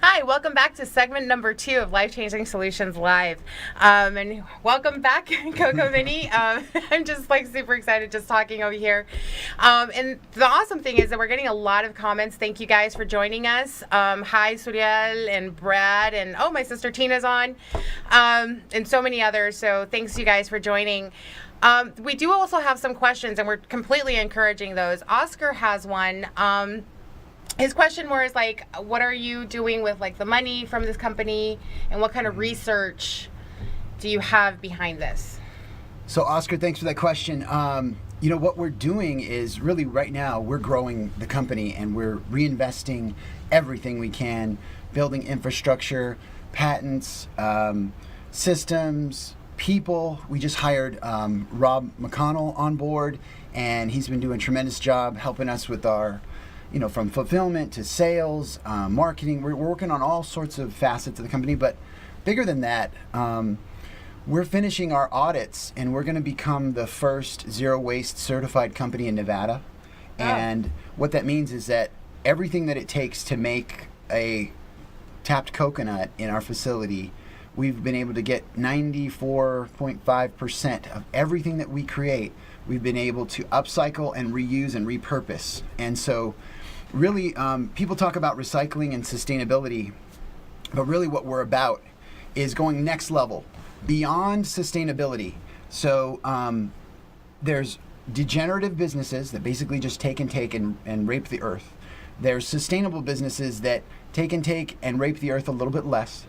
Hi, welcome back to segment number 2 of Life Changing Solutions Live. And welcome back, Coco Vinny. I'm just like super excited just talking over here. And the awesome thing is that we're getting a lot of comments. Thank you guys for joining us. Hi, Suriel and Brad, and oh, my sister Tina's on, and so many others. So thanks you guys for joining. We do also have some questions, and we're completely encouraging those. Oscar has one. His question was like, what are you doing with like the money from this company, and what kind of research do you have behind this? So Oscar, thanks for that question. What we're doing is really right now we're growing the company and we're reinvesting everything we can, building infrastructure, patents, systems, people. We just hired Rob McConnell on board, and he's been doing a tremendous job helping us with our from fulfillment to sales, marketing. We're working on all sorts of facets of the company, but bigger than that, we're finishing our audits, and we're going to become the first zero waste certified company in Nevada. Oh. And what that means is that everything that it takes to make a tapped coconut in our facility, we've been able to get 94.5% of everything that we create. We've been able to upcycle and reuse and repurpose. And so really, people talk about recycling and sustainability, but really what we're about is going next level, beyond sustainability. So there's degenerative businesses that basically just take and rape the earth. There's sustainable businesses that take and rape the earth a little bit less.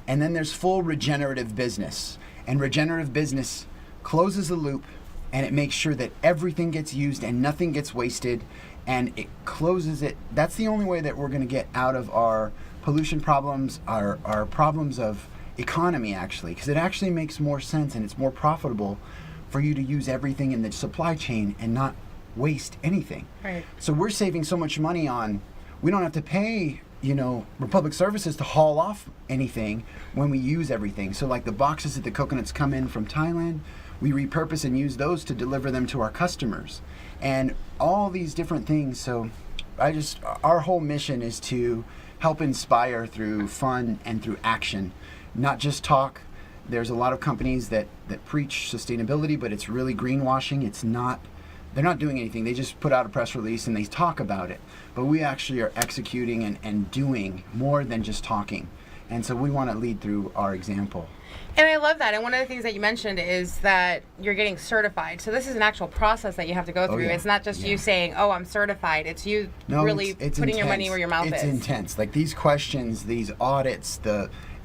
And then there's full regenerative business. And regenerative business closes the loop, and it makes sure that everything gets used and nothing gets wasted, and it closes it. That's the only way that we're going to get out of our pollution problems, our problems of economy, actually, because it actually makes more sense and it's more profitable for you to use everything in the supply chain and not waste anything. Right. So we're saving so much money on, we don't have to pay Republic Services to haul off anything when we use everything. So like the boxes that the coconuts come in from Thailand, we repurpose and use those to deliver them to our customers. And all these different things. So our whole mission is to help inspire through fun and through action, not just talk. There's a lot of companies that preach sustainability, but it's really greenwashing. They're not doing anything. They just put out a press release and they talk about it. But we actually are executing and doing more than just talking. And so we want to lead through our example. And I love that. And one of the things that you mentioned is that you're getting certified. So this is an actual process that you have to go through. Oh, yeah. It's not just you saying, oh, I'm certified. It's you it's putting intense. Your money where your mouth is. It's intense. Like these questions, these audits,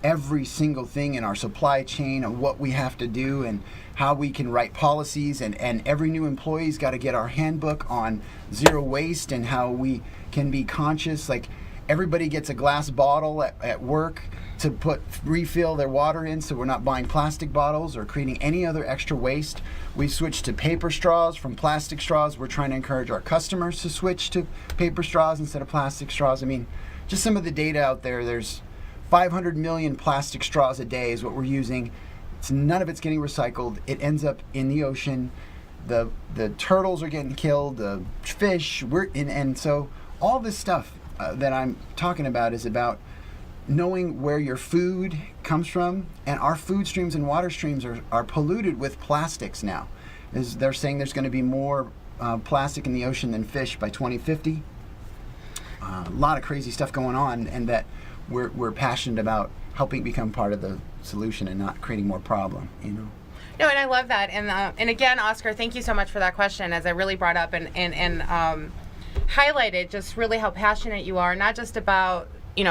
every single thing in our supply chain of what we have to do and how we can write policies, and every new employee's got to get our handbook on zero waste and how we can be conscious. Like everybody gets a glass bottle at work to refill their water in, so we're not buying plastic bottles or creating any other extra waste. We switched to paper straws from plastic straws. We're trying to encourage our customers to switch to paper straws instead of plastic straws. I mean, just some of the data out there, there's 500 million plastic straws a day is what we're using. None of it's getting recycled. It ends up in the ocean. The turtles are getting killed, the fish, and so all this stuff that I'm talking about is about knowing where your food comes from, and our food streams and water streams are polluted with plastics now. They're saying there's going to be more plastic in the ocean than fish by 2050. A lot of crazy stuff going on, and that we're passionate about helping become part of the solution and not creating more problem. No, and I love that. And again, Oscar, thank you so much for that question, as I really brought up and highlighted just really how passionate you are, not just about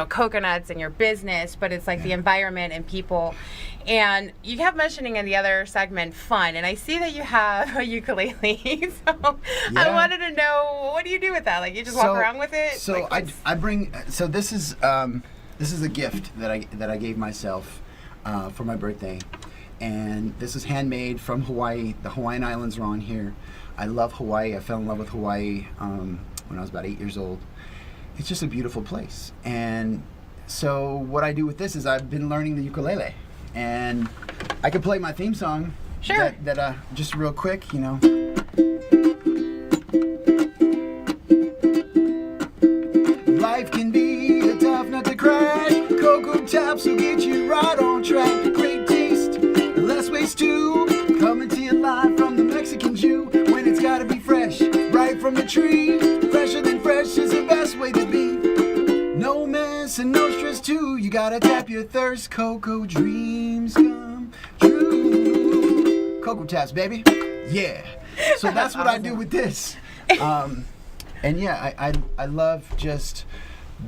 coconuts and your business, but it's like the environment and people. And you kept mentioning in the other segment fun, and I see that you have a ukulele. So I wanted to know, what do you do with that? Like you just walk around with it? So I bring. So this is a gift that I gave myself for my birthday, and this is handmade from Hawaii. The Hawaiian Islands are on here. I love Hawaii. I fell in love with Hawaii when I was about 8 years old. It's just a beautiful place. And so what I do with this is I've been learning the ukulele, and I could play my theme song. Sure. That just real quick, Life can be a tough nut to crack. Taps will get you right on track. Great taste, less waste too. Coming to you live from the Mexican Jew. When it's gotta be fresh, right from the tree. Fresher than fresh is the best way to be. No mess and no stress too. You gotta tap your thirst. Cocoa dreams come true. Cocoa Taps, baby. Yeah. So that's what I do with this. And yeah, I love just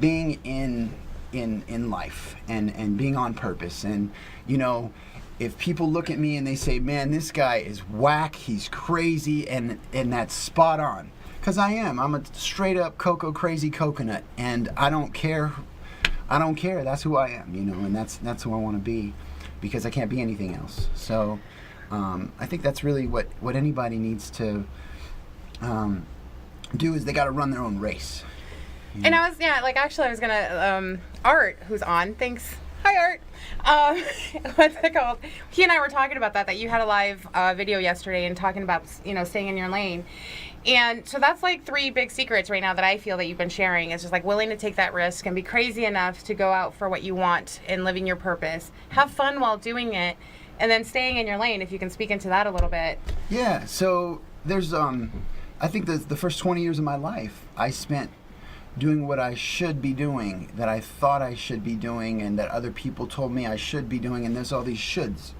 being in life and being on purpose. And you know, if people look at me and they say, man, this guy is whack, he's crazy, and that's spot on. Because I am. I'm a straight up cocoa crazy coconut, and I don't care. That's who I am, you know, and that's who I want to be, because I can't be anything else. So I think that's really what anybody needs to do, is they got to run their own race. And I was gonna Art, who's on, thanks. Hi, Art. What's it called? He and I were talking about that you had a live video yesterday and talking about, you know, staying in your lane. And so that's like 3 big secrets right now that I feel that you've been sharing. Is just like willing to take that risk and be crazy enough to go out for what you want and living your purpose. Have fun while doing it, and then staying in your lane, if you can speak into that a little bit. Yeah, so there's I think the first 20 years of my life I spent doing what I should be doing, that I thought I should be doing, and that other people told me I should be doing, and there's all these shoulds.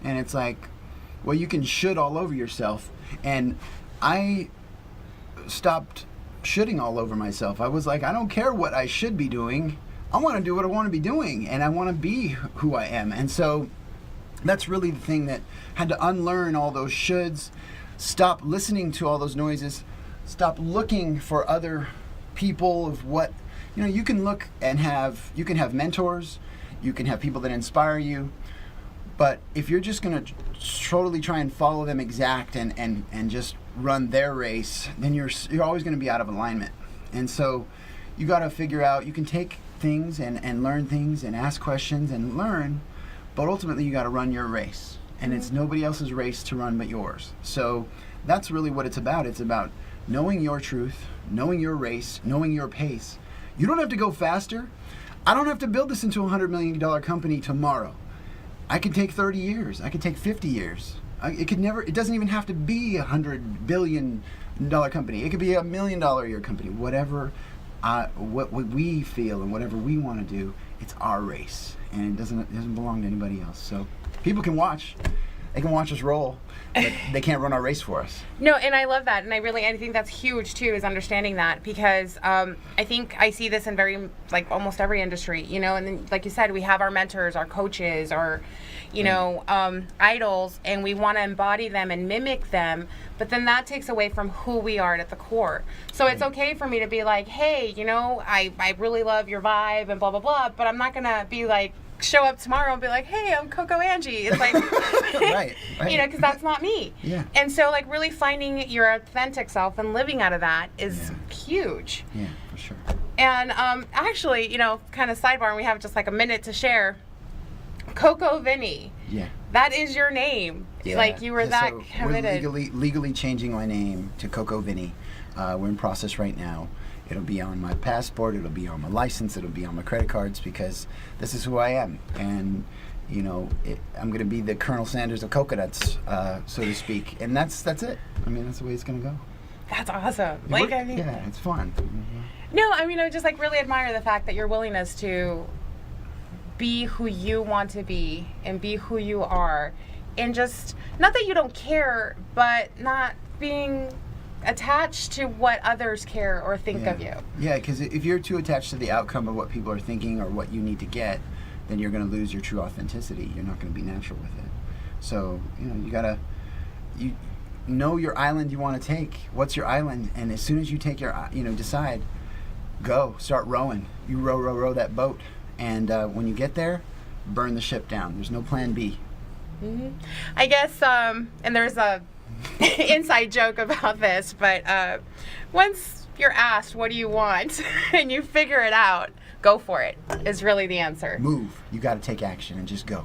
And it's like, well, you can should all over yourself. And I stopped shoulding all over myself. I was like, I don't care what I should be doing. I want to do what I want to be doing, and I want to be who I am. And so that's really the thing that had to unlearn all those shoulds, stop listening to all those noises, stop looking for other people of what, you know, you can look and you can have mentors, you can have people that inspire you, but if you're just going to totally try and follow them exact and just run their race, then you're always going to be out of alignment. And so you got to figure out, you can take things and learn things and ask questions and learn, but ultimately you got to run your race, and it's nobody else's race to run but yours. So that's really what it's about. It's about knowing your truth, knowing your race, knowing your pace. You don't have to go faster. I don't have to build this into a $100 million company tomorrow. I could take 30 years. I could take 50 years. It doesn't even have to be a $100 billion company. It could be $1 million a year company. Whatever what we feel and whatever we want to do, it's our race, and it doesn't belong to anybody else. So people can watch. They can watch us roll, but they can't run our race for us. No, and I love that, and I think that's huge too, is understanding that, because I think I see this in almost every industry, you know. And then, like you said, we have our mentors, our coaches, our, you know, idols, and we want to embody them and mimic them, but then that takes away from who we are at the core. So it's okay for me to be like, hey, you know, I really love your vibe and blah blah blah, but I'm not gonna be like, show up tomorrow and be like, hey, I'm Coco Angie. It's like, right. You know, because that's not me. Yeah. And so, like, really finding your authentic self and living out of that is huge. Yeah, for sure. And actually, you know, kind of sidebar, and we have just like a minute to share. Coco Vinny. Yeah. That is your name. Yeah. Like, you were that so committed. We're legally changing my name to Coco Vinny. We're in process right now. It'll be on my passport, it'll be on my license, it'll be on my credit cards, because this is who I am. And, you know, I'm going to be the Colonel Sanders of coconuts, so to speak. And that's it. I mean, that's the way it's going to go. That's awesome. Yeah, it's fun. No, I mean, I just like really admire the fact that your willingness to be who you want to be and be who you are. And just, not that you don't care, but not being attached to what others care or think of you. Yeah, because if you're too attached to the outcome of what people are thinking or what you need to get, then you're going to lose your true authenticity. You're not going to be natural with it. So, you know, you know your island you want to take. What's your island? And as soon as you take decide, go, start rowing. You row that boat. And when you get there, burn the ship down. There's no plan B. Mm-hmm. I guess, and there's a inside joke about this, but once you're asked what do you want and you figure it out, go for it is really the answer. Move. You got to take action and just go.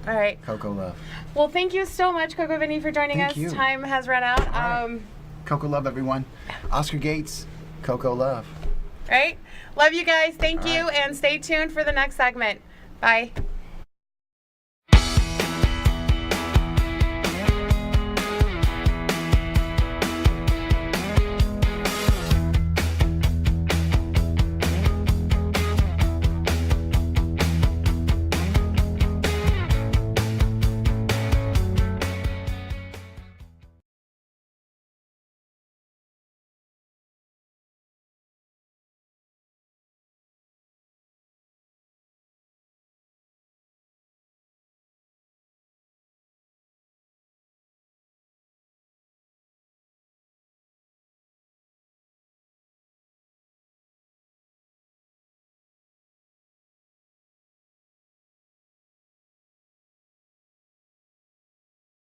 All right. Coco Love. Well, thank you so much, Coco Vinny, for joining us. You. Time has run out. Right. Coco Love, everyone. Oscar Gates, Coco Love. Right? Love you guys. Thank you, and stay tuned for the next segment. Bye.